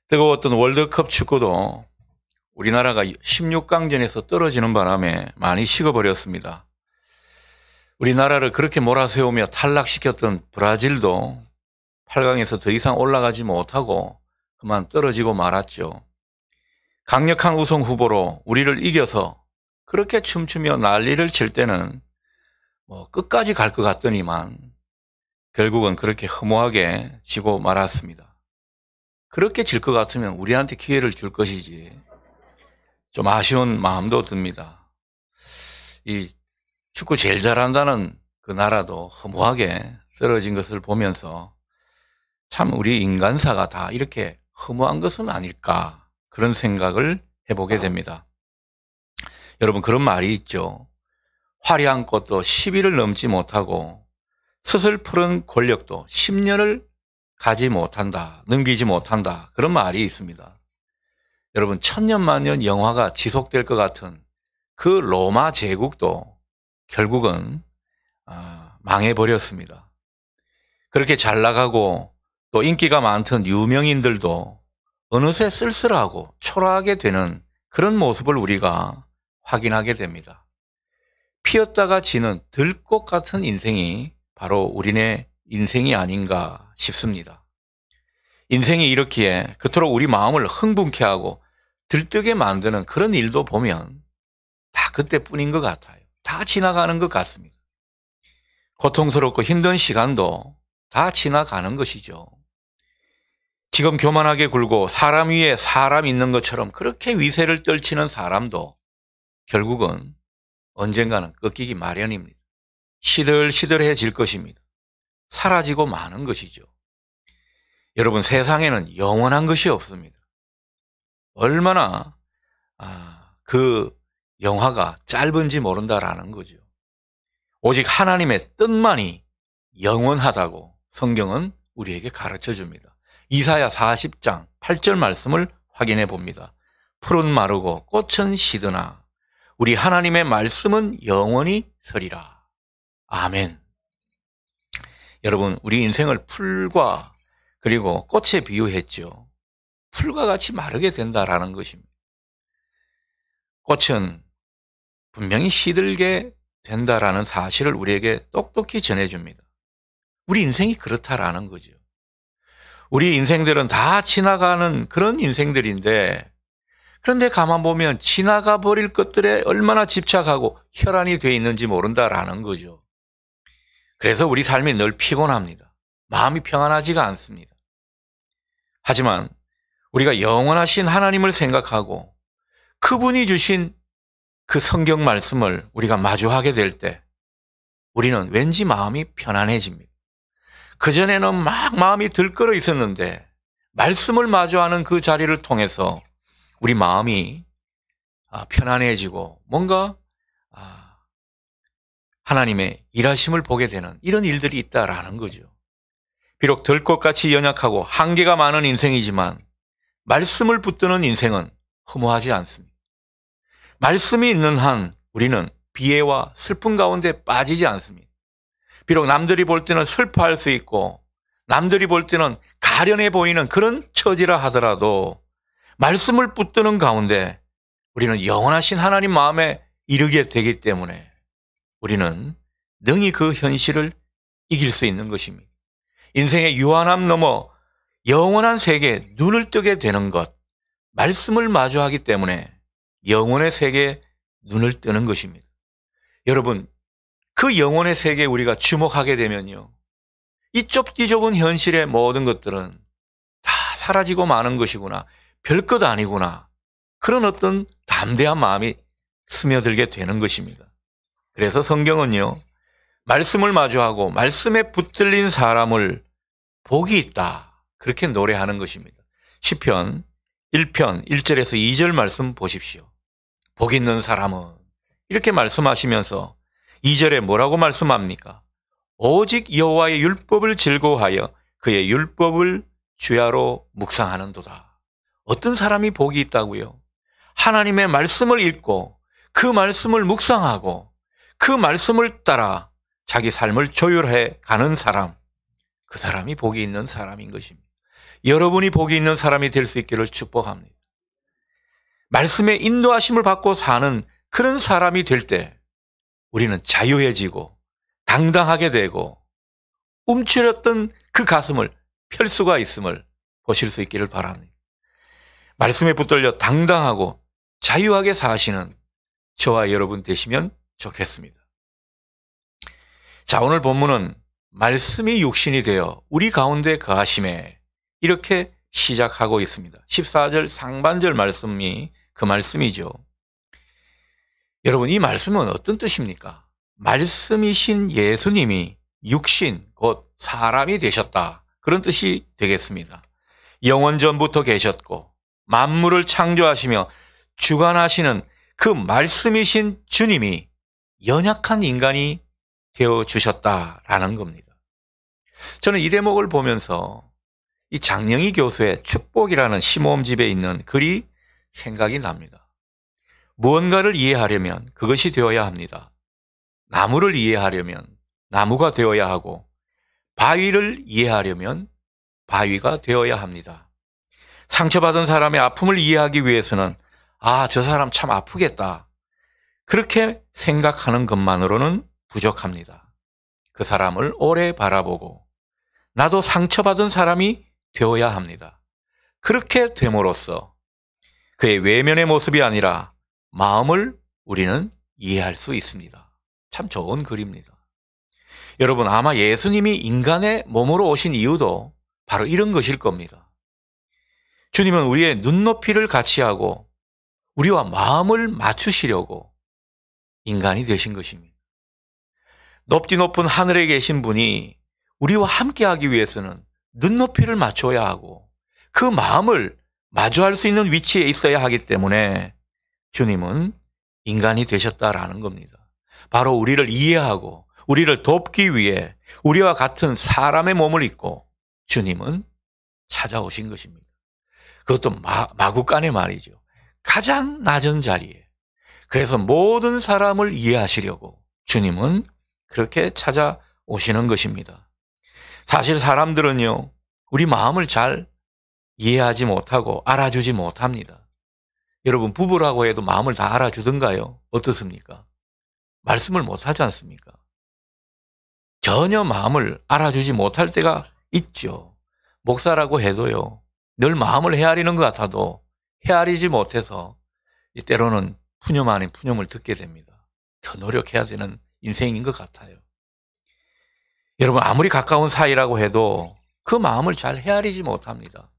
뜨거웠던 월드컵 축구도 우리나라가 16강전에서 떨어지는 바람에 많이 식어버렸습니다. 우리나라를 그렇게 몰아세우며 탈락시켰던 브라질도 8강에서 더 이상 올라가지 못하고 그만 떨어지고 말았죠. 강력한 우승 후보로 우리를 이겨서 그렇게 춤추며 난리를 칠 때는 끝까지 갈 것 같더니만 결국은 그렇게 허무하게 지고 말았습니다. 그렇게 질 것 같으면 우리한테 기회를 줄 것이지. 좀 아쉬운 마음도 듭니다. 이 축구 제일 잘한다는 그 나라도 허무하게 쓰러진 것을 보면서 참 우리 인간사가 다 이렇게 허무한 것은 아닐까, 그런 생각을 해보게 됩니다. 여러분, 그런 말이 있죠. 화려한 꽃도 10일을 넘지 못하고 스슬 권력도 10년을 넘기지 못한다. 그런 말이 있습니다. 여러분, 천년만년 영화가 지속될 것 같은 그 로마 제국도 결국은 망해버렸습니다. 그렇게 잘 나가고 또 인기가 많던 유명인들도 어느새 쓸쓸하고 초라하게 되는 그런 모습을 우리가 확인하게 됩니다. 피었다가 지는 들꽃 같은 인생이 바로 우리네 인생이 아닌가 싶습니다. 인생이 이렇기에 그토록 우리 마음을 흥분케 하고 들뜨게 만드는 그런 일도 보면 다 그때뿐인 것 같아요. 다 지나가는 것 같습니다. 고통스럽고 힘든 시간도 다 지나가는 것이죠. 지금 교만하게 굴고 사람 위에 사람 있는 것처럼 그렇게 위세를 떨치는 사람도 결국은 언젠가는 꺾이기 마련입니다. 시들시들해질 것입니다. 사라지고 마는 것이죠. 여러분, 세상에는 영원한 것이 없습니다. 얼마나 그 영화가 짧은지 모른다라는 거죠. 오직 하나님의 뜻만이 영원하다고 성경은 우리에게 가르쳐 줍니다. 이사야 40장 8절 말씀을 확인해 봅니다. 풀은 마르고 꽃은 시드나 우리 하나님의 말씀은 영원히 서리라. 아멘. 여러분, 우리 인생을 풀과 그리고 꽃에 비유했죠. 풀과 같이 마르게 된다라는 것입니다. 꽃은 분명히 시들게 된다라는 사실을 우리에게 똑똑히 전해줍니다. 우리 인생이 그렇다라는 거죠. 우리 인생들은 다 지나가는 그런 인생들인데, 그런데 가만 보면 지나가 버릴 것들에 얼마나 집착하고 혈안이 되어 있는지 모른다라는 거죠. 그래서 우리 삶이 늘 피곤합니다. 마음이 평안하지가 않습니다. 하지만 우리가 영원하신 하나님을 생각하고 그분이 주신 그 성경 말씀을 우리가 마주하게 될 때 우리는 왠지 마음이 편안해집니다. 그전에는 막 마음이 들끓어 있었는데 말씀을 마주하는 그 자리를 통해서 우리 마음이 편안해지고 뭔가 하나님의 일하심을 보게 되는 이런 일들이 있다라는 거죠. 비록 들꽃같이 연약하고 한계가 많은 인생이지만 말씀을 붙드는 인생은 허무하지 않습니다. 말씀이 있는 한 우리는 비애와 슬픔 가운데 빠지지 않습니다. 비록 남들이 볼 때는 슬퍼할 수 있고 남들이 볼 때는 가련해 보이는 그런 처지라 하더라도 말씀을 붙드는 가운데 우리는 영원하신 하나님 마음에 이르게 되기 때문에 우리는 능히 그 현실을 이길 수 있는 것입니다. 인생의 유한함 넘어 영원한 세계에 눈을 뜨게 되는 것, 말씀을 마주하기 때문에 영혼의 세계에 눈을 뜨는 것입니다. 여러분, 그 영혼의 세계에 우리가 주목하게 되면요, 이 좁디좁은 현실의 모든 것들은 다 사라지고 마는 것이구나, 별것 아니구나, 그런 어떤 담대한 마음이 스며들게 되는 것입니다. 그래서 성경은요, 말씀을 마주하고 말씀에 붙들린 사람을 복이 있다, 그렇게 노래하는 것입니다. 시편 1편 1절에서 2절 말씀 보십시오. 복 있는 사람은, 이렇게 말씀하시면서 2절에 뭐라고 말씀합니까? 오직 여호와의 율법을 즐거워하여 그의 율법을 주야로 묵상하는도다. 어떤 사람이 복이 있다고요? 하나님의 말씀을 읽고 그 말씀을 묵상하고 그 말씀을 따라 자기 삶을 조율해 가는 사람, 그 사람이 복이 있는 사람인 것입니다. 여러분이 복이 있는 사람이 될 수 있기를 축복합니다. 말씀의 인도하심을 받고 사는 그런 사람이 될 때 우리는 자유해지고 당당하게 되고 움츠렸던 그 가슴을 펼 수가 있음을 보실 수 있기를 바랍니다. 말씀에 붙들려 당당하고 자유하게 사시는 저와 여러분 되시면 좋겠습니다. 자, 오늘 본문은 말씀이 육신이 되어 우리 가운데 거하심에 이렇게 시작하고 있습니다. 14절 상반절 말씀이 그 말씀이죠. 여러분, 이 말씀은 어떤 뜻입니까? 말씀이신 예수님이 육신, 곧 사람이 되셨다. 그런 뜻이 되겠습니다. 영원 전부터 계셨고 만물을 창조하시며 주관하시는 그 말씀이신 주님이 연약한 인간이 되어주셨다라는 겁니다. 저는 이 대목을 보면서 이 장영희 교수의 축복이라는 시모음집에 있는 글이 생각이 납니다. 무언가를 이해하려면 그것이 되어야 합니다. 나무를 이해하려면 나무가 되어야 하고 바위를 이해하려면 바위가 되어야 합니다. 상처받은 사람의 아픔을 이해하기 위해서는 저 사람 참 아프겠다. 그렇게 생각하는 것만으로는 부족합니다. 그 사람을 오래 바라보고 나도 상처받은 사람이 되어야 합니다. 그렇게 됨으로써 그의 외면의 모습이 아니라 마음을 우리는 이해할 수 있습니다. 참 좋은 글입니다. 여러분, 아마 예수님이 인간의 몸으로 오신 이유도 바로 이런 것일 겁니다. 주님은 우리의 눈높이를 같이 하고 우리와 마음을 맞추시려고 인간이 되신 것입니다. 높디 높은 하늘에 계신 분이 우리와 함께하기 위해서는 눈높이를 맞춰야 하고 그 마음을 마주할 수 있는 위치에 있어야 하기 때문에 주님은 인간이 되셨다라는 겁니다. 바로 우리를 이해하고 우리를 돕기 위해 우리와 같은 사람의 몸을 입고 주님은 찾아오신 것입니다. 그것도 마구간의 말이죠. 가장 낮은 자리에. 그래서 모든 사람을 이해하시려고 주님은 그렇게 찾아오시는 것입니다. 사실 사람들은요, 우리 마음을 잘 이해하지 못하고 알아주지 못합니다. 여러분, 부부라고 해도 마음을 다 알아주던가요? 어떻습니까? 말씀을 못하지 않습니까? 전혀 마음을 알아주지 못할 때가 있죠. 목사라고 해도요, 늘 마음을 헤아리는 것 같아도 헤아리지 못해서 때로는 푸념 아닌 푸념을 듣게 됩니다. 더 노력해야 되는 인생인 것 같아요. 여러분, 아무리 가까운 사이라고 해도 그 마음을 잘 헤아리지 못합니다.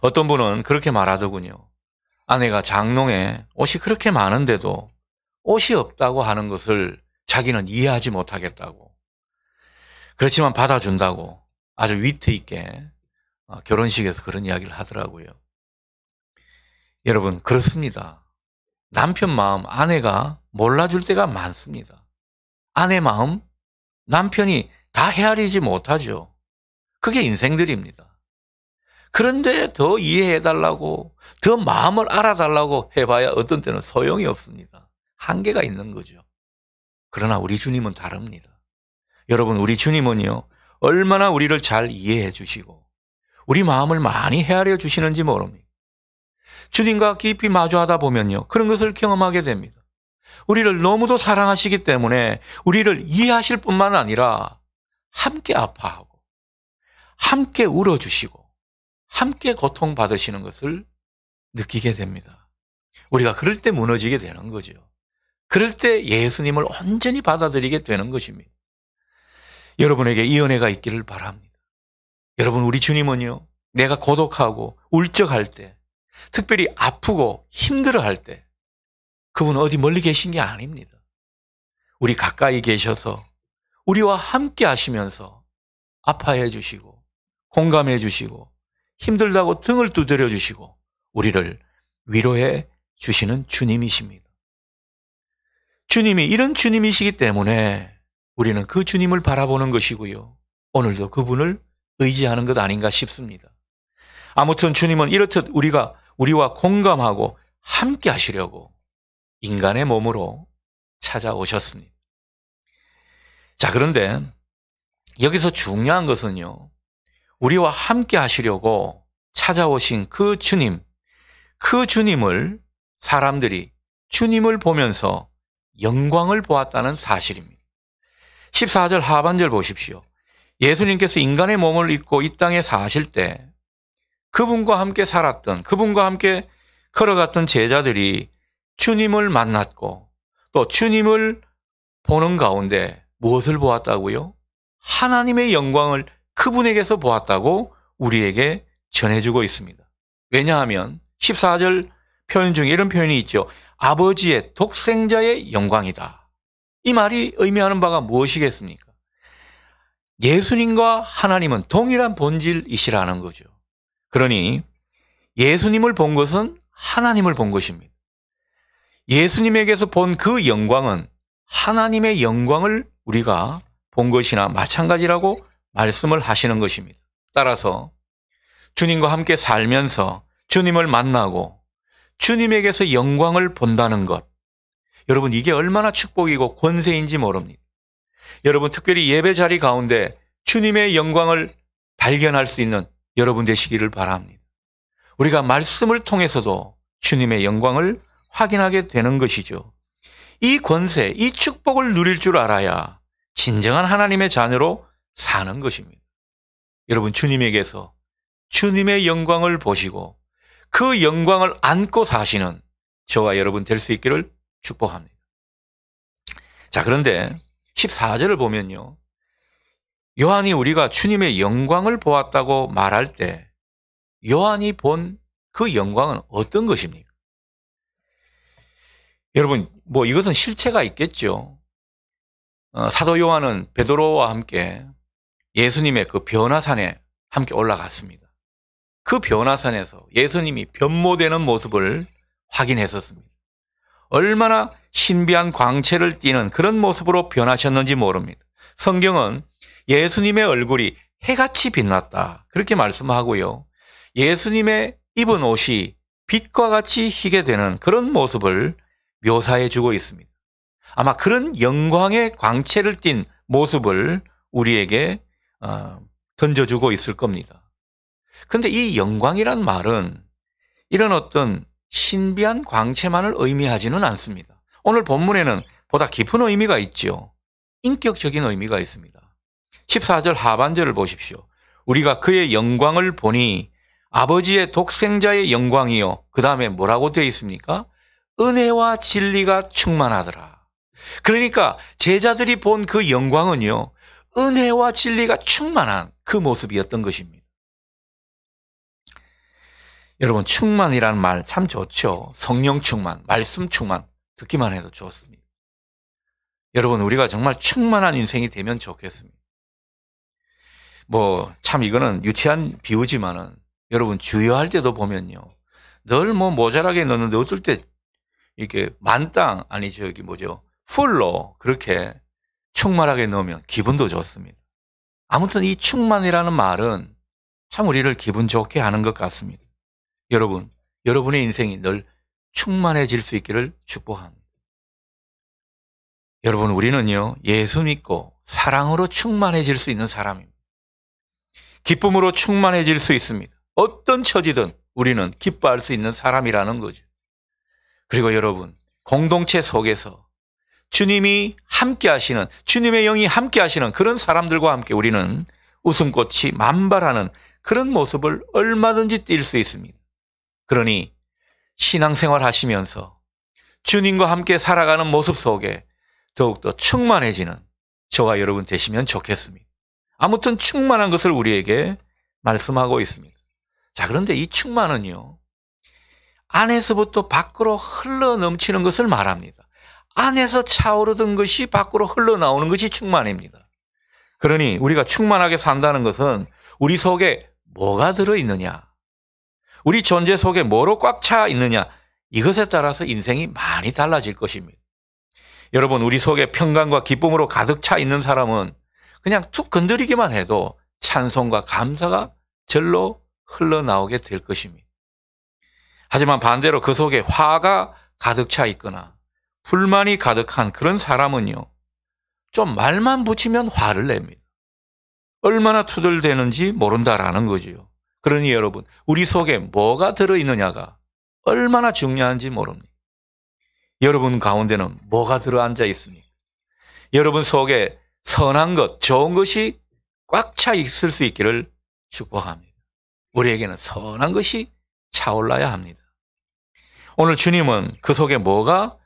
어떤 분은 그렇게 말하더군요. 아내가 장롱에 옷이 그렇게 많은데도 옷이 없다고 하는 것을 자기는 이해하지 못하겠다고. 그렇지만 받아준다고 아주 위트 있게 결혼식에서 그런 이야기를 하더라고요. 여러분, 그렇습니다. 남편 마음 아내가 몰라줄 때가 많습니다. 아내 마음 남편이 다 헤아리지 못하죠. 그게 인생들입니다. 그런데 더 이해해달라고, 더 마음을 알아달라고 해봐야 어떤 때는 소용이 없습니다. 한계가 있는 거죠. 그러나 우리 주님은 다릅니다. 여러분, 우리 주님은요, 얼마나 우리를 잘 이해해 주시고 우리 마음을 많이 헤아려 주시는지 모릅니다. 주님과 깊이 마주하다 보면요, 그런 것을 경험하게 됩니다. 우리를 너무도 사랑하시기 때문에 우리를 이해하실 뿐만 아니라 함께 아파하고 함께 울어주시고 함께 고통받으시는 것을 느끼게 됩니다. 우리가 그럴 때 무너지게 되는 거죠. 그럴 때 예수님을 온전히 받아들이게 되는 것입니다. 여러분에게 이 은혜가 있기를 바랍니다. 여러분, 우리 주님은요, 내가 고독하고 울적할 때, 특별히 아프고 힘들어할 때 그분은 어디 멀리 계신 게 아닙니다. 우리 가까이 계셔서 우리와 함께 하시면서 아파해 주시고 공감해 주시고 힘들다고 등을 두드려 주시고 우리를 위로해 주시는 주님이십니다. 주님이 이런 주님이시기 때문에 우리는 그 주님을 바라보는 것이고요, 오늘도 그분을 의지하는 것 아닌가 싶습니다. 아무튼 주님은 이렇듯 우리와 공감하고 함께 하시려고 인간의 몸으로 찾아오셨습니다. 자, 그런데 여기서 중요한 것은요, 우리와 함께 하시려고 찾아오신 그 주님을 사람들이 주님을 보면서 영광을 보았다는 사실입니다. 14절 하반절 보십시오. 예수님께서 인간의 몸을 입고 이 땅에 사실 때 그분과 함께 살았던, 그분과 함께 걸어갔던 제자들이 주님을 만났고 또 주님을 보는 가운데 무엇을 보았다고요? 하나님의 영광을 그분에게서 보았다고 우리에게 전해주고 있습니다. 왜냐하면 14절 표현 중에 이런 표현이 있죠. 아버지의 독생자의 영광이다. 이 말이 의미하는 바가 무엇이겠습니까? 예수님과 하나님은 동일한 본질이시라는 거죠. 그러니 예수님을 본 것은 하나님을 본 것입니다. 예수님에게서 본 그 영광은 하나님의 영광을 우리가 본 것이나 마찬가지라고 말씀을 하시는 것입니다. 따라서 주님과 함께 살면서 주님을 만나고 주님에게서 영광을 본다는 것, 여러분 이게 얼마나 축복이고 권세인지 모릅니다. 여러분 특별히 예배 자리 가운데 주님의 영광을 발견할 수 있는 여러분 되시기를 바랍니다. 우리가 말씀을 통해서도 주님의 영광을 확인하게 되는 것이죠. 이 권세, 이 축복을 누릴 줄 알아야 진정한 하나님의 자녀로 사는 것입니다. 여러분 주님에게서 주님의 영광을 보시고 그 영광을 안고 사시는 저와 여러분 될 수 있기를 축복합니다. 자, 그런데 14절을 보면요. 요한이 우리가 주님의 영광을 보았다고 말할 때 요한이 본 그 영광은 어떤 것입니까? 여러분, 이것은 실체가 있겠죠. 사도 요한은 베드로와 함께 예수님의 그 변화산에 함께 올라갔습니다. 그 변화산에서 예수님이 변모되는 모습을 확인했었습니다. 얼마나 신비한 광채를 띠는 그런 모습으로 변하셨는지 모릅니다. 성경은 예수님의 얼굴이 해같이 빛났다 그렇게 말씀하고요. 예수님의 입은 옷이 빛과 같이 희게 되는 그런 모습을 묘사해 주고 있습니다. 아마 그런 영광의 광채를 띤 모습을 우리에게 던져주고 있을 겁니다. 그런데 이 영광이란 말은 이런 어떤 신비한 광채만을 의미하지는 않습니다. 오늘 본문에는 보다 깊은 의미가 있죠. 인격적인 의미가 있습니다. 14절 하반절을 보십시오. 우리가 그의 영광을 보니 아버지의 독생자의 영광이요. 그 다음에 뭐라고 되어 있습니까? 은혜와 진리가 충만하더라. 그러니까 제자들이 본 그 영광은요. 은혜와 진리가 충만한 그 모습이었던 것입니다. 여러분 충만이라는 말 참 좋죠. 성령 충만, 말씀 충만 듣기만 해도 좋습니다. 여러분 우리가 정말 충만한 인생이 되면 좋겠습니다. 참 이거는 유치한 비유지만은 여러분 주여할 때도 보면요. 늘 모자라게 넣는데 어떨 때 이렇게 만땅 풀로 그렇게 충만하게 넣으면 기분도 좋습니다. 아무튼 이 충만이라는 말은 참 우리를 기분 좋게 하는 것 같습니다. 여러분, 여러분의 인생이 늘 충만해질 수 있기를 축복합니다. 여러분, 우리는요, 예수 믿고 사랑으로 충만해질 수 있는 사람입니다. 기쁨으로 충만해질 수 있습니다. 어떤 처지든 우리는 기뻐할 수 있는 사람이라는 거죠. 그리고 여러분, 공동체 속에서 주님이 함께 하시는, 주님의 영이 함께 하시는 그런 사람들과 함께 우리는 웃음꽃이 만발하는 그런 모습을 얼마든지 띌 수 있습니다. 그러니 신앙생활 하시면서 주님과 함께 살아가는 모습 속에 더욱더 충만해지는 저와 여러분 되시면 좋겠습니다. 아무튼 충만한 것을 우리에게 말씀하고 있습니다. 자, 그런데 이 충만은요, 안에서부터 밖으로 흘러넘치는 것을 말합니다. 안에서 차오르던 것이 밖으로 흘러나오는 것이 충만입니다. 그러니 우리가 충만하게 산다는 것은 우리 속에 뭐가 들어있느냐, 우리 존재 속에 뭐로 꽉 차 있느냐, 이것에 따라서 인생이 많이 달라질 것입니다. 여러분, 우리 속에 평강과 기쁨으로 가득 차 있는 사람은 그냥 툭 건드리기만 해도 찬송과 감사가 절로 흘러나오게 될 것입니다. 하지만 반대로 그 속에 화가 가득 차 있거나 불만이 가득한 그런 사람은요, 좀 말만 붙이면 화를 냅니다. 얼마나 투덜대는지 모른다라는 거지요. 그러니 여러분, 우리 속에 뭐가 들어있느냐가 얼마나 중요한지 모릅니다. 여러분 가운데는 뭐가 들어앉아 있습니까? 여러분 속에 선한 것, 좋은 것이 꽉 차 있을 수 있기를 축복합니다. 우리에게는 선한 것이 차올라야 합니다. 오늘 주님은 그 속에 뭐가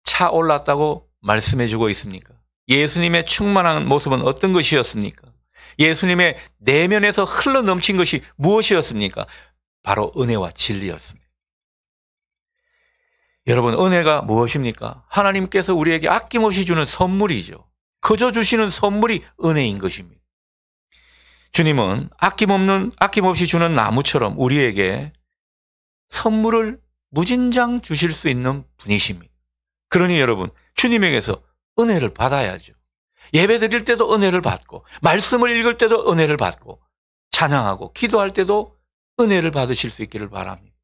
차올랐다고 말씀해 주고 있습니까? 예수님의 충만한 모습은 어떤 것이었습니까? 예수님의 내면에서 흘러 넘친 것이 무엇이었습니까? 바로 은혜와 진리였습니다. 여러분, 은혜가 무엇입니까? 하나님께서 우리에게 아낌없이 주는 선물이죠. 그저 주시는 선물이 은혜인 것입니다. 주님은 아낌없이 주는 나무처럼 우리에게 선물을 무진장 주실 수 있는 분이십니다. 그러니 여러분, 주님에게서 은혜를 받아야죠. 예배 드릴 때도 은혜를 받고, 말씀을 읽을 때도 은혜를 받고, 찬양하고 기도할 때도 은혜를 받으실 수 있기를 바랍니다.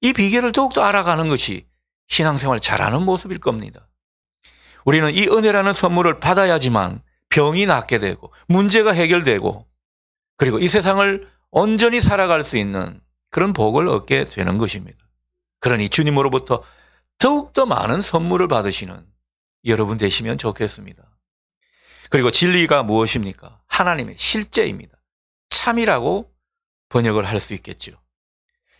이 비결을 더욱더 알아가는 것이 신앙생활 잘하는 모습일 겁니다. 우리는 이 은혜라는 선물을 받아야지만 병이 낫게 되고 문제가 해결되고 그리고 이 세상을 온전히 살아갈 수 있는 그런 복을 얻게 되는 것입니다. 그러니 주님으로부터 더욱더 많은 선물을 받으시는 여러분 되시면 좋겠습니다. 그리고 진리가 무엇입니까? 하나님의 실제입니다. 참이라고 번역을 할 수 있겠죠.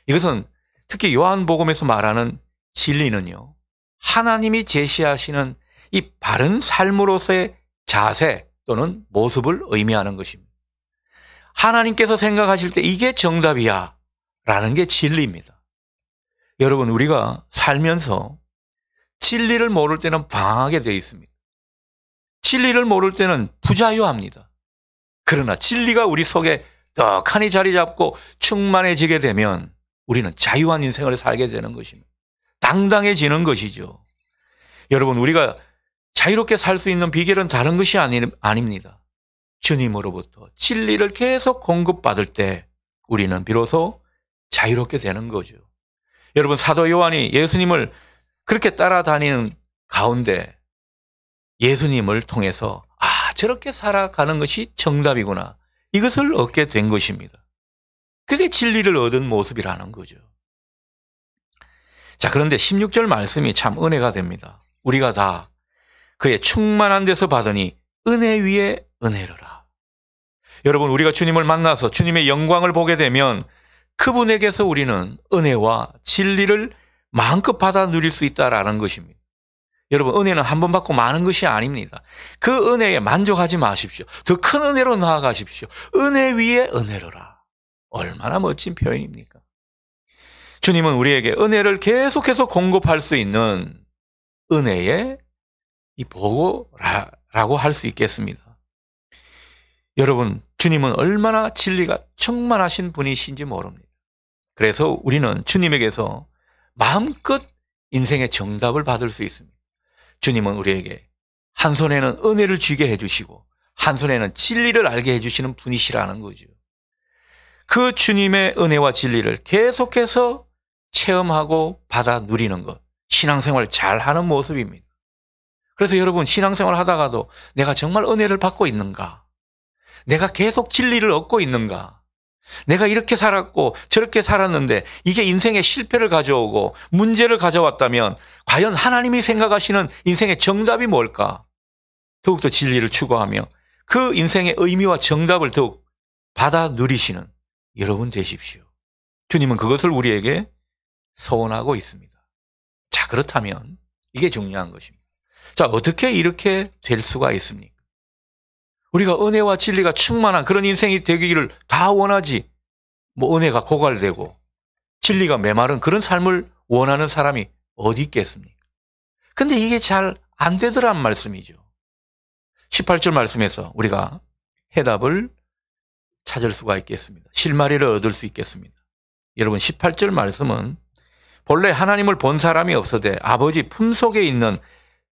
이것은 특히 요한복음에서 말하는 진리는요, 하나님이 제시하시는 이 바른 삶으로서의 자세 또는 모습을 의미하는 것입니다. 하나님께서 생각하실 때 이게 정답이야 라는 게 진리입니다. 여러분, 우리가 살면서 진리를 모를 때는 방황하게 되어 있습니다. 진리를 모를 때는 부자유합니다. 그러나 진리가 우리 속에 떡하니 자리 잡고 충만해지게 되면 우리는 자유한 인생을 살게 되는 것입니다. 당당해지는 것이죠. 여러분, 우리가 자유롭게 살 수 있는 비결은 다른 것이 아닙니다. 주님으로부터 진리를 계속 공급받을 때 우리는 비로소 자유롭게 되는 거죠. 여러분, 사도 요한이 예수님을 그렇게 따라다니는 가운데 예수님을 통해서 저렇게 살아가는 것이 정답이구나, 이것을 얻게 된 것입니다. 그게 진리를 얻은 모습이라는 거죠. 자, 그런데 16절 말씀이 참 은혜가 됩니다. 우리가 다 그의 충만한 데서 받으니 은혜 위에 은혜로라. 여러분, 우리가 주님을 만나서 주님의 영광을 보게 되면 그분에게서 우리는 은혜와 진리를 마음껏 받아 누릴 수 있다라는 것입니다. 여러분, 은혜는 한 번 받고 마는 것이 아닙니다. 그 은혜에 만족하지 마십시오. 더 큰 은혜로 나아가십시오. 은혜 위에 은혜로라. 얼마나 멋진 표현입니까? 주님은 우리에게 은혜를 계속해서 공급할 수 있는 은혜의 이 보고라고 할 수 있겠습니다. 여러분, 주님은 얼마나 진리가 충만하신 분이신지 모릅니다. 그래서 우리는 주님에게서 마음껏 인생의 정답을 받을 수 있습니다. 주님은 우리에게 한 손에는 은혜를 쥐게 해주시고 한 손에는 진리를 알게 해주시는 분이시라는 거죠. 그 주님의 은혜와 진리를 계속해서 체험하고 받아 누리는 것, 신앙생활 잘하는 모습입니다. 그래서 여러분, 신앙생활 하다가도 내가 정말 은혜를 받고 있는가? 내가 계속 진리를 얻고 있는가? 내가 이렇게 살았고 저렇게 살았는데 이게 인생의 실패를 가져오고 문제를 가져왔다면 과연 하나님이 생각하시는 인생의 정답이 뭘까? 더욱더 진리를 추구하며 그 인생의 의미와 정답을 더욱 받아 누리시는 여러분 되십시오. 주님은 그것을 우리에게 소원하고 있습니다. 자, 그렇다면 이게 중요한 것입니다. 자, 어떻게 이렇게 될 수가 있습니까? 우리가 은혜와 진리가 충만한 그런 인생이 되기를 다 원하지, 은혜가 고갈되고 진리가 메마른 그런 삶을 원하는 사람이 어디 있겠습니까? 근데 이게 잘 안 되더란 말씀이죠. 18절 말씀에서 우리가 해답을 찾을 수가 있겠습니다. 실마리를 얻을 수 있겠습니다. 여러분, 18절 말씀은 본래 하나님을 본 사람이 없어되 아버지 품속에 있는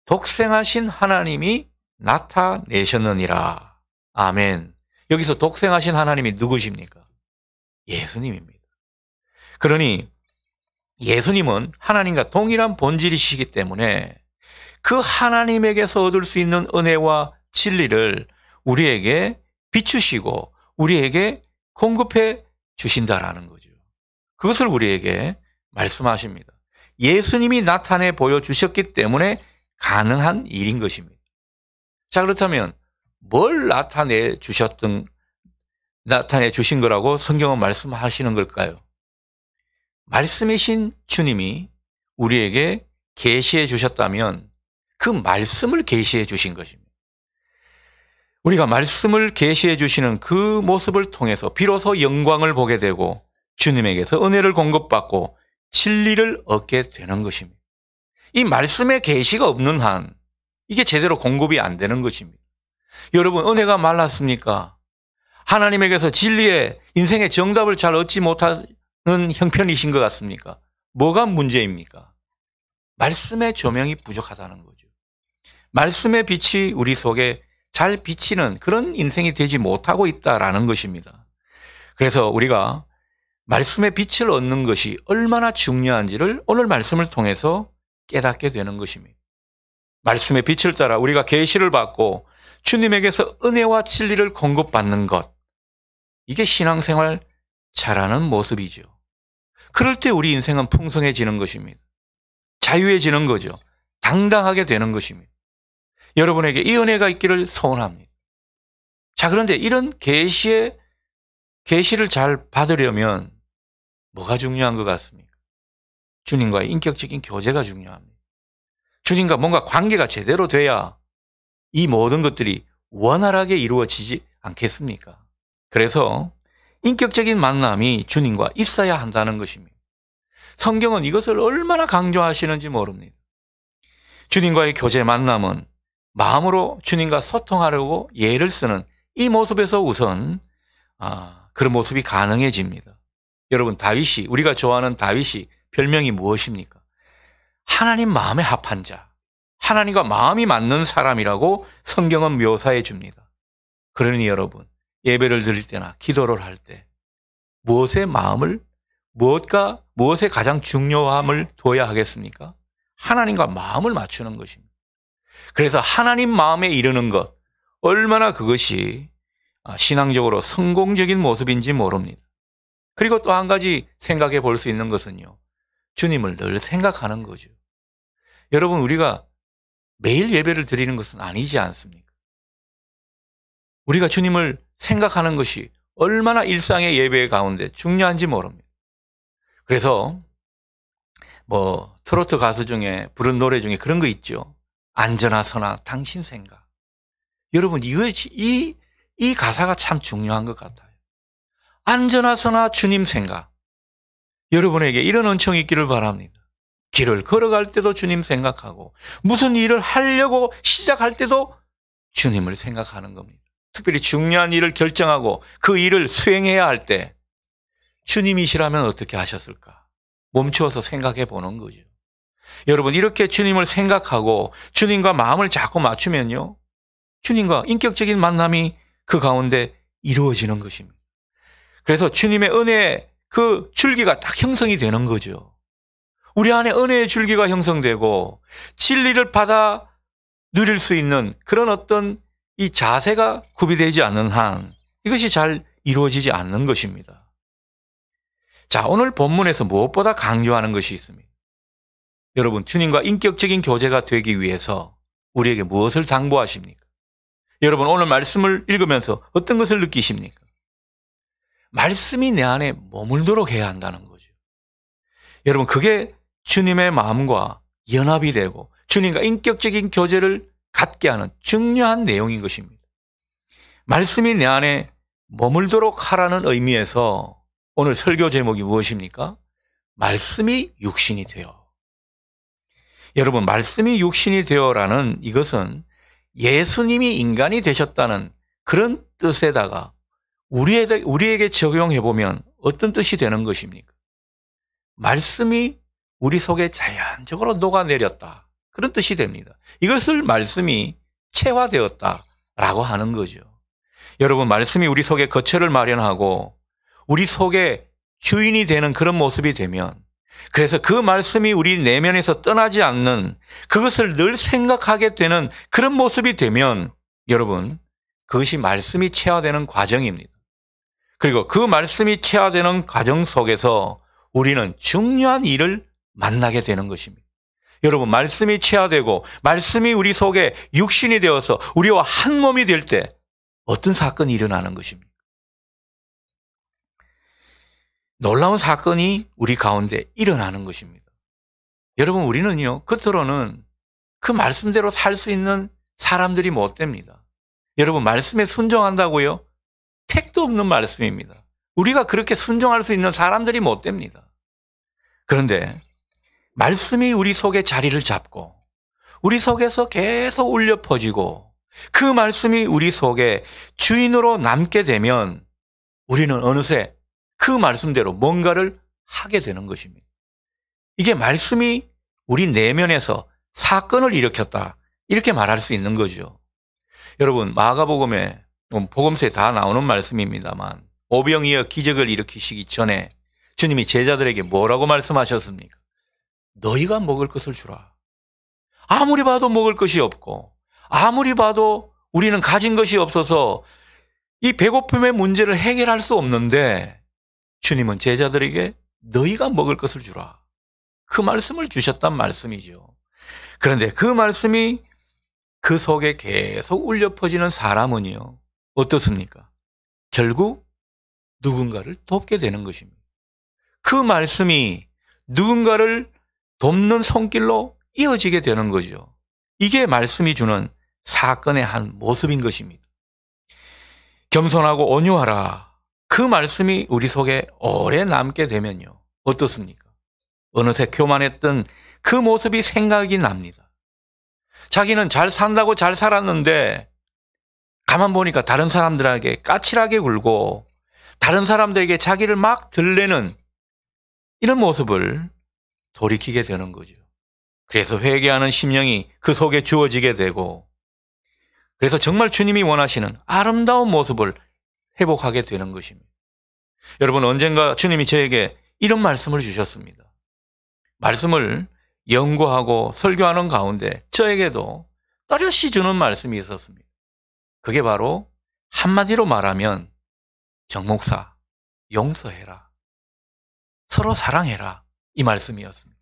독생하신 하나님이 나타내셨느니라. 아멘. 여기서 독생하신 하나님이 누구십니까? 예수님입니다. 그러니 예수님은 하나님과 동일한 본질이시기 때문에 그 하나님에게서 얻을 수 있는 은혜와 진리를 우리에게 비추시고 우리에게 공급해 주신다라는 거죠. 그것을 우리에게 말씀하십니다. 예수님이 나타내 보여주셨기 때문에 가능한 일인 것입니다. 자, 그렇다면 뭘 나타내 주신 거라고 성경은 말씀하시는 걸까요? 말씀이신 주님이 우리에게 계시해 주셨다면 그 말씀을 계시해 주신 것입니다. 우리가 말씀을 계시해 주시는 그 모습을 통해서 비로소 영광을 보게 되고 주님에게서 은혜를 공급받고 진리를 얻게 되는 것입니다. 이 말씀의 계시가 없는 한 이게 제대로 공급이 안 되는 것입니다. 여러분, 은혜가 말랐습니까? 하나님에게서 진리의 인생의 정답을 잘 얻지 못하는 형편이신 것 같습니까? 뭐가 문제입니까? 말씀의 조명이 부족하다는 거죠. 말씀의 빛이 우리 속에 잘 비치는 그런 인생이 되지 못하고 있다라는 것입니다. 그래서 우리가 말씀의 빛을 얻는 것이 얼마나 중요한지를 오늘 말씀을 통해서 깨닫게 되는 것입니다. 말씀의 빛을 따라 우리가 계시를 받고 주님에게서 은혜와 진리를 공급받는 것, 이게 신앙생활 잘하는 모습이죠. 그럴 때 우리 인생은 풍성해지는 것입니다. 자유해지는 거죠. 당당하게 되는 것입니다. 여러분에게 이 은혜가 있기를 소원합니다. 자, 그런데 이런 계시를 잘 받으려면 뭐가 중요한 것 같습니까? 주님과의 인격적인 교제가 중요합니다. 주님과 뭔가 관계가 제대로 돼야 이 모든 것들이 원활하게 이루어지지 않겠습니까? 그래서 인격적인 만남이 주님과 있어야 한다는 것입니다. 성경은 이것을 얼마나 강조하시는지 모릅니다. 주님과의 교제 만남은 마음으로 주님과 소통하려고 예를 쓰는 이 모습에서 우선 그런 모습이 가능해집니다. 여러분, 다윗이, 우리가 좋아하는 다윗이 별명이 무엇입니까? 하나님 마음에 합한 자, 하나님과 마음이 맞는 사람이라고 성경은 묘사해 줍니다. 그러니 여러분, 예배를 드릴 때나 기도를 할 때 무엇에 가장 중요함을 둬야 하겠습니까? 하나님과 마음을 맞추는 것입니다. 그래서 하나님 마음에 이르는 것, 얼마나 그것이 신앙적으로 성공적인 모습인지 모릅니다. 그리고 또 한 가지 생각해 볼 수 있는 것은요, 주님을 늘 생각하는 거죠. 여러분, 우리가 매일 예배를 드리는 것은 아니지 않습니까? 우리가 주님을 생각하는 것이 얼마나 일상의 예배 가운데 중요한지 모릅니다. 그래서 트로트 가수 중에 부른 노래 중에 그런 거 있죠. 앉으나 서나 당신 생각. 여러분, 이 가사가 참 중요한 것 같아요. 앉으나 서나 주님 생각. 여러분에게 이런 은총이 있기를 바랍니다. 길을 걸어갈 때도 주님 생각하고 무슨 일을 하려고 시작할 때도 주님을 생각하는 겁니다. 특별히 중요한 일을 결정하고 그 일을 수행해야 할 때 주님이시라면 어떻게 하셨을까? 멈추어서 생각해 보는 거죠. 여러분, 이렇게 주님을 생각하고 주님과 마음을 자꾸 맞추면요, 주님과 인격적인 만남이 그 가운데 이루어지는 것입니다. 그래서 주님의 은혜의 그 줄기가 딱 형성이 되는 거죠. 우리 안에 은혜의 줄기가 형성되고 진리를 받아 누릴 수 있는 그런 어떤 이 자세가 구비되지 않는 한 이것이 잘 이루어지지 않는 것입니다. 자, 오늘 본문에서 무엇보다 강조하는 것이 있습니다. 여러분, 주님과 인격적인 교제가 되기 위해서 우리에게 무엇을 당부하십니까? 여러분, 오늘 말씀을 읽으면서 어떤 것을 느끼십니까? 말씀이 내 안에 머물도록 해야 한다는 거죠. 여러분, 그게 주님의 마음과 연합이 되고 주님과 인격적인 교제를 갖게 하는 중요한 내용인 것입니다. 말씀이 내 안에 머물도록 하라는 의미에서 오늘 설교 제목이 무엇입니까? 말씀이 육신이 되어. 여러분, 말씀이 육신이 되어라는 이것은 예수님이 인간이 되셨다는 그런 뜻에다가 우리에게 적용해보면 어떤 뜻이 되는 것입니까? 말씀이 우리 속에 자연적으로 녹아내렸다. 그런 뜻이 됩니다. 이것을 말씀이 체화되었다라고 하는 거죠. 여러분, 말씀이 우리 속에 거처를 마련하고 우리 속에 주인이 되는 그런 모습이 되면, 그래서 그 말씀이 우리 내면에서 떠나지 않는 그것을 늘 생각하게 되는 그런 모습이 되면, 여러분, 그것이 말씀이 체화되는 과정입니다. 그리고 그 말씀이 체화되는 과정 속에서 우리는 중요한 일을 만나게 되는 것입니다. 여러분, 말씀이 체화되고 말씀이 우리 속에 육신이 되어서 우리와 한 몸이 될 때 어떤 사건이 일어나는 것입니까? 놀라운 사건이 우리 가운데 일어나는 것입니다. 여러분, 우리는요, 겉으로는 그 말씀대로 살 수 있는 사람들이 못 됩니다. 여러분, 말씀에 순종한다고요? 택도 없는 말씀입니다. 우리가 그렇게 순종할 수 있는 사람들이 못 됩니다. 그런데 말씀이 우리 속에 자리를 잡고 우리 속에서 계속 울려 퍼지고 그 말씀이 우리 속에 주인으로 남게 되면 우리는 어느새 그 말씀대로 뭔가를 하게 되는 것입니다. 이게 말씀이 우리 내면에서 사건을 일으켰다, 이렇게 말할 수 있는 거죠. 여러분, 마가복음에 복음서에 다 나오는 말씀입니다만 오병이어 기적을 일으키시기 전에 주님이 제자들에게 뭐라고 말씀하셨습니까? 너희가 먹을 것을 주라. 아무리 봐도 먹을 것이 없고 아무리 봐도 우리는 가진 것이 없어서 이 배고픔의 문제를 해결할 수 없는데 주님은 제자들에게 너희가 먹을 것을 주라. 그 말씀을 주셨단 말씀이죠. 그런데 그 말씀이 그 속에 계속 울려 퍼지는 사람은요, 어떻습니까? 결국 누군가를 돕게 되는 것입니다. 그 말씀이 누군가를 돕는 손길로 이어지게 되는 거죠. 이게 말씀이 주는 사건의 한 모습인 것입니다. 겸손하고 온유하라. 그 말씀이 우리 속에 오래 남게 되면요, 어떻습니까? 어느새 교만했던 그 모습이 생각이 납니다. 자기는 잘 산다고 잘 살았는데 가만 보니까 다른 사람들에게 까칠하게 굴고 다른 사람들에게 자기를 막 들내는 이런 모습을 돌이키게 되는 거죠. 그래서 회개하는 심령이 그 속에 주어지게 되고, 그래서 정말 주님이 원하시는 아름다운 모습을 회복하게 되는 것입니다. 여러분, 언젠가 주님이 저에게 이런 말씀을 주셨습니다. 말씀을 연구하고 설교하는 가운데 저에게도 또렷이 주는 말씀이 있었습니다. 그게 바로 한마디로 말하면 정 목사, 용서해라. 서로 사랑해라. 이 말씀이었습니다.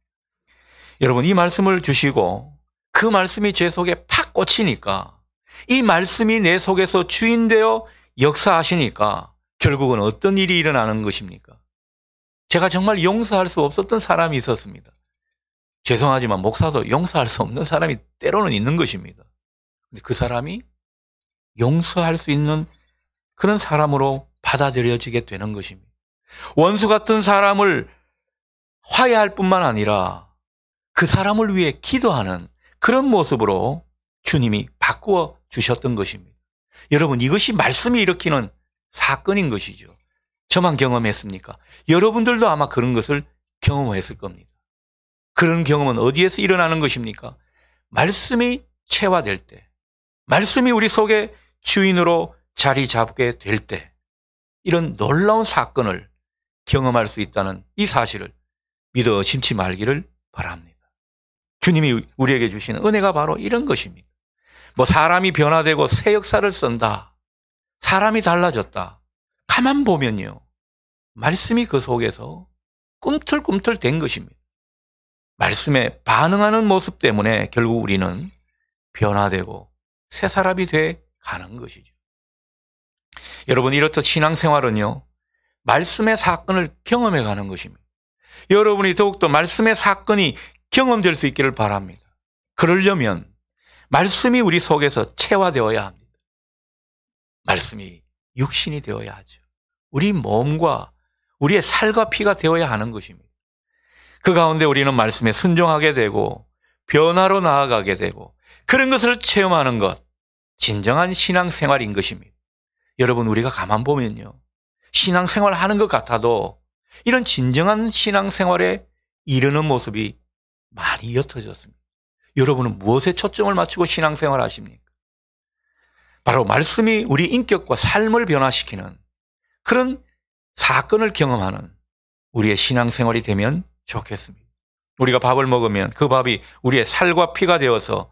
여러분, 이 말씀을 주시고 그 말씀이 제 속에 팍 꽂히니까, 이 말씀이 내 속에서 주인되어 역사하시니까 결국은 어떤 일이 일어나는 것입니까? 제가 정말 용서할 수 없었던 사람이 있었습니다. 죄송하지만 목사도 용서할 수 없는 사람이 때로는 있는 것입니다. 근데 그 사람이 용서할 수 있는 그런 사람으로 받아들여지게 되는 것입니다. 원수 같은 사람을 화해할 뿐만 아니라 그 사람을 위해 기도하는 그런 모습으로 주님이 바꾸어 주셨던 것입니다. 여러분, 이것이 말씀이 일으키는 사건인 것이죠. 저만 경험했습니까? 여러분들도 아마 그런 것을 경험했을 겁니다. 그런 경험은 어디에서 일어나는 것입니까? 말씀이 체화될 때, 말씀이 우리 속에 주인으로 자리 잡게 될 때, 이런 놀라운 사건을 경험할 수 있다는 이 사실을 믿어 의심치 말기를 바랍니다. 주님이 우리에게 주시는 은혜가 바로 이런 것입니다. 뭐 사람이 변화되고 새 역사를 쓴다, 사람이 달라졌다, 가만 보면요, 말씀이 그 속에서 꿈틀꿈틀 된 것입니다. 말씀에 반응하는 모습 때문에 결국 우리는 변화되고 새 사람이 돼 가는 것이죠. 여러분, 이렇듯 신앙생활은요, 말씀의 사건을 경험해 가는 것입니다. 여러분이 더욱더 말씀의 사건이 경험될 수 있기를 바랍니다. 그러려면 말씀이 우리 속에서 체화되어야 합니다. 말씀이 육신이 되어야 하죠. 우리 몸과 우리의 살과 피가 되어야 하는 것입니다. 그 가운데 우리는 말씀에 순종하게 되고 변화로 나아가게 되고 그런 것을 체험하는 것, 진정한 신앙생활인 것입니다. 여러분, 우리가 가만 보면요, 신앙생활 하는 것 같아도 이런 진정한 신앙생활에 이르는 모습이 많이 옅어졌습니다. 여러분은 무엇에 초점을 맞추고 신앙생활 하십니까? 바로 말씀이 우리 인격과 삶을 변화시키는 그런 사건을 경험하는 우리의 신앙생활이 되면 좋겠습니다. 우리가 밥을 먹으면 그 밥이 우리의 살과 피가 되어서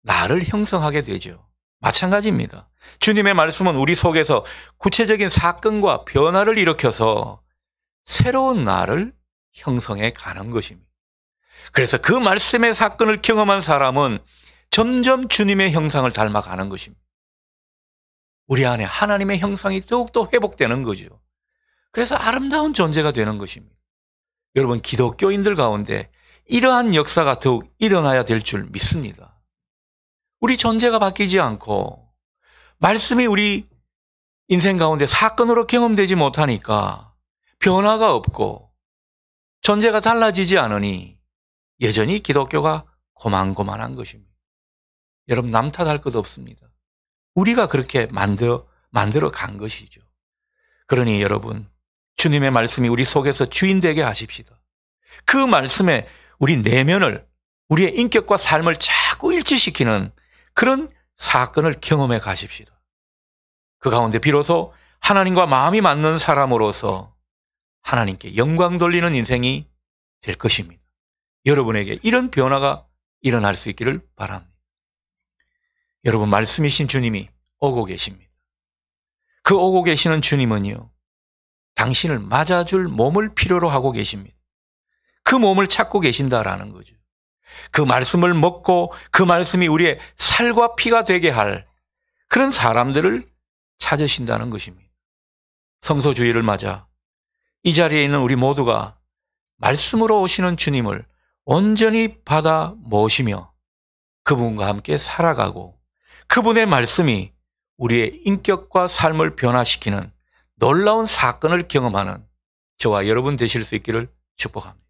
나를 형성하게 되죠. 마찬가지입니다. 주님의 말씀은 우리 속에서 구체적인 사건과 변화를 일으켜서 새로운 나를 형성해 가는 것입니다. 그래서 그 말씀의 사건을 경험한 사람은 점점 주님의 형상을 닮아가는 것입니다. 우리 안에 하나님의 형상이 더욱더 회복되는 거죠. 그래서 아름다운 존재가 되는 것입니다. 여러분, 기독교인들 가운데 이러한 역사가 더욱 일어나야 될 줄 믿습니다. 우리 존재가 바뀌지 않고 말씀이 우리 인생 가운데 사건으로 경험되지 못하니까 변화가 없고 존재가 달라지지 않으니 여전히 기독교가 고만고만한 것입니다. 여러분, 남 탓할 것 없습니다. 우리가 그렇게 만들어 간 것이죠. 그러니 여러분, 주님의 말씀이 우리 속에서 주인 되게 하십시다. 그 말씀에 우리 내면을, 우리의 인격과 삶을 자꾸 일치시키는 그런 사건을 경험해 가십시다. 그 가운데 비로소 하나님과 마음이 맞는 사람으로서 하나님께 영광 돌리는 인생이 될 것입니다. 여러분에게 이런 변화가 일어날 수 있기를 바랍니다. 여러분, 말씀이신 주님이 오고 계십니다. 그 오고 계시는 주님은요, 당신을 맞아줄 몸을 필요로 하고 계십니다. 그 몸을 찾고 계신다라는 거죠. 그 말씀을 먹고 그 말씀이 우리의 살과 피가 되게 할 그런 사람들을 찾으신다는 것입니다. 성소주의를 맞아 이 자리에 있는 우리 모두가 말씀으로 오시는 주님을 온전히 받아 모시며 그분과 함께 살아가고 그분의 말씀이 우리의 인격과 삶을 변화시키는 놀라운 사건을 경험하는 저와 여러분 되실 수 있기를 축복합니다.